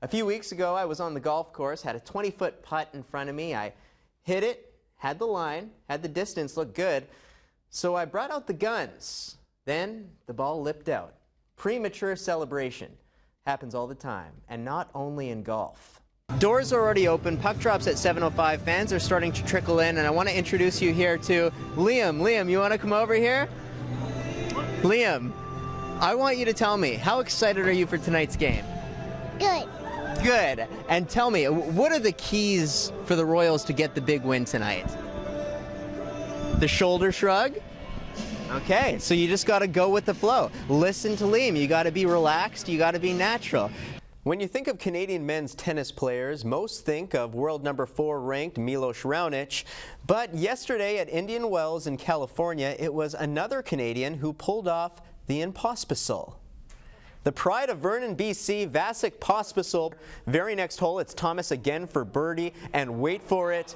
A few weeks ago, I was on the golf course, had a 20-foot putt in front of me. I hit it, had the line, had the distance look good, so I brought out the guns. Then the ball lipped out. Premature celebration. Happens all the time, and not only in golf. Doors are already open. Puck drops at 7:05. Fans are starting to trickle in, and I want to introduce you here to Liam. Liam, you want to come over here? Liam, I want you to tell me, how excited are you for tonight's game? Good. Good. And tell me, what are the keys for the Royals to get the big win tonight? The shoulder shrug? Okay, so you just got to go with the flow. Listen to Liam. You got to be relaxed. You got to be natural. When you think of Canadian men's tennis players, most think of world number 4 ranked Milos Raonic. But yesterday at Indian Wells in California, it was another Canadian who pulled off the impossible. The pride of Vernon, BC, Vasek Pospisil. Very next hole, it's Thomas again for birdie. And wait for it,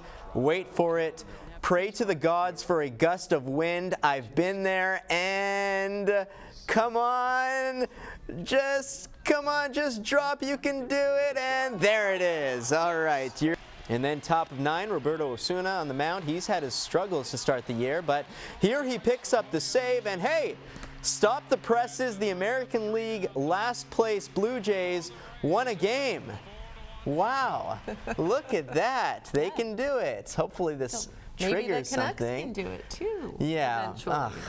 pray to the gods for a gust of wind. I've been there, and come on, just drop, you can do it, and there it is. All right. And then top of 9, Roberto Osuna on the mound. He's had his struggles to start the year, but here he picks up the save, and hey, stop the presses. The American League last place Blue Jays won a game. Wow, look at that. They can do it. Hopefully this triggers something. Maybe the Canucks can do it too. Yeah,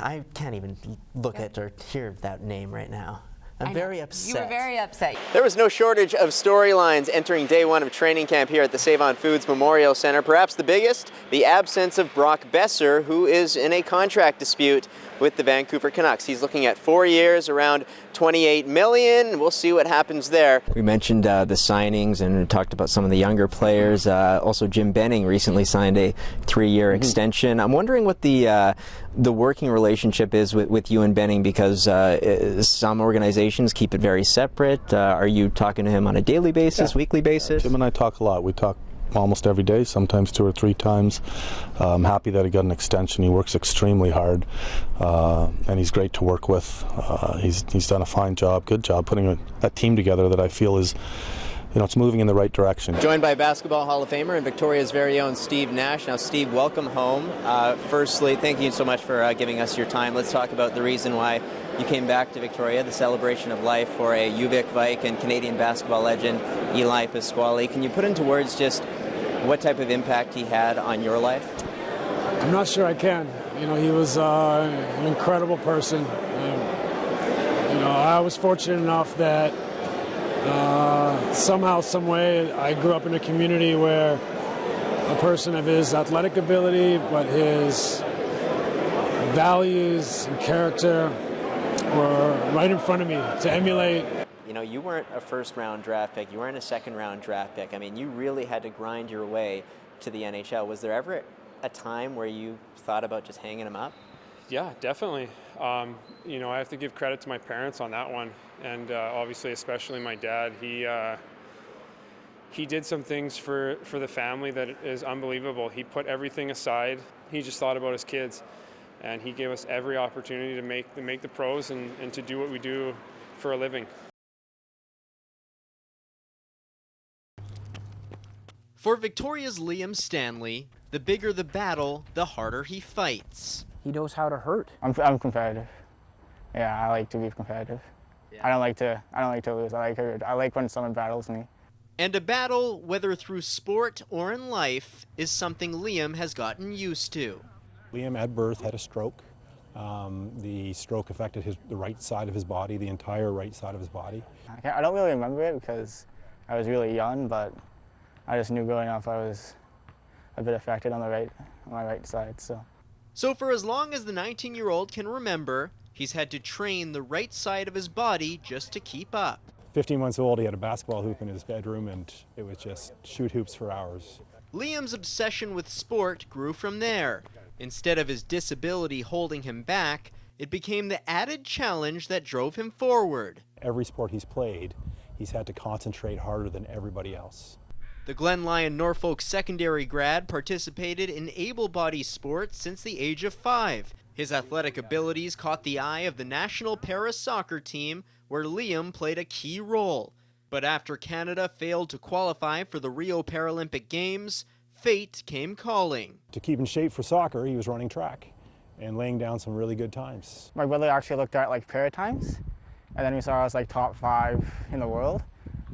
I can't even look at or hear that name right now. I'm very upset. You were very upset. There was no shortage of storylines entering day 1 of training camp here at the Save-On Foods Memorial Center. Perhaps the biggest, the absence of Brock Besser, who is in a contract dispute with the Vancouver Canucks. He's looking at 4 years, around $28 million. We'll see what happens there. We mentioned the signings and talked about some of the younger players. Also, Jim Benning recently signed a 3-year extension. I'm wondering what the working relationship is with you and Benning, because some organizations keep it very separate. Are you talking to him on a daily basis, weekly basis? Jim and I talk a lot. We talk almost every day, sometimes 2 or 3 times. I'm happy that he got an extension. He works extremely hard, and he's great to work with. He's done a fine job, good job, putting a team together that I feel is, it's moving in the right direction. Joined by Basketball Hall of Famer and Victoria's very own Steve Nash. Now, Steve, welcome home. Firstly, thank you so much for giving us your time. Let's talk about the reason why you came back to Victoria, the celebration of life for a UVic Vike and Canadian basketball legend, Eli Pasquale. Can you put into words just what type of impact he had on your life? I'm not sure I can. He was an incredible person. I was fortunate enough that somehow, some way, I grew up in a community where a person of his athletic ability, but his values and character were right in front of me to emulate. You weren't a first-round draft pick. You weren't a second-round draft pick. I mean, you really had to grind your way to the NHL. Was there ever a time where you thought about just hanging him up? Yeah, definitely. I have to give credit to my parents on that one, and obviously, especially my dad. He did some things for the family that is unbelievable. He put everything aside. He just thought about his kids, and he gave us every opportunity to make the pros and to do what we do for a living. For Victoria's Liam Stanley, the bigger the battle, the harder he fights. He knows how to hurt. I'm competitive. Yeah, I like to be competitive. Yeah. I don't like to lose. I like when someone battles me. And a battle, whether through sport or in life, is something Liam has gotten used to. Liam at birth had a stroke. The stroke affected the right side of his body, the entire right side of his body. I don't really remember it because I was really young, but I just knew growing up I was a bit affected on my right side. So for as long as the 19-year-old can remember, he's had to train the right side of his body just to keep up. 15 months old, he had a basketball hoop in his bedroom, and it was just shoot hoops for hours. Liam's obsession with sport grew from there. Instead of his disability holding him back, it became the added challenge that drove him forward. Every sport he's played, he's had to concentrate harder than everybody else. The Glen Lyon Norfolk secondary grad participated in able-bodied sports since the age of 5. His athletic abilities caught the eye of the national para soccer team, where Liam played a key role. But after Canada failed to qualify for the Rio Paralympic Games, fate came calling. To keep in shape for soccer, he was running track and laying down some really good times. My brother actually looked at like para times, and then we saw I was like top 5 in the world.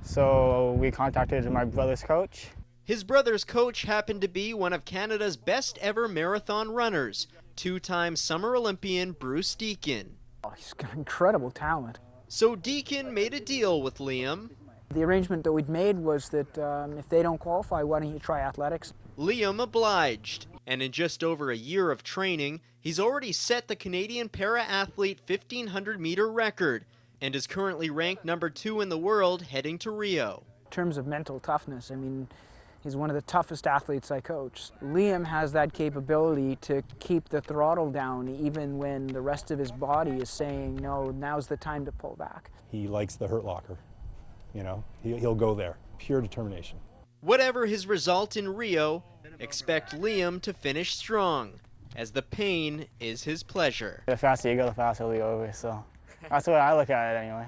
So we contacted my brother's coach. His brother's coach happened to be one of Canada's best ever marathon runners, 2-time Summer Olympian Bruce Deakin. Oh, he's got incredible talent. So Deakin made a deal with Liam. The arrangement that we'd made was that if they don't qualify, why don't you try athletics? Liam obliged, and in just over a year of training, he's already set the Canadian para-athlete 1500-meter record and is currently ranked number 2 in the world heading to Rio. In terms of mental toughness, I mean, he's one of the toughest athletes I coach. Liam has that capability to keep the throttle down even when the rest of his body is saying, no, now's the time to pull back. He likes the hurt locker. You know, he'll go there. Pure determination. Whatever his result in Rio, expect Liam to finish strong, as the pain is his pleasure. The faster you go, the faster it'll be over. So that's the way I look at it anyway.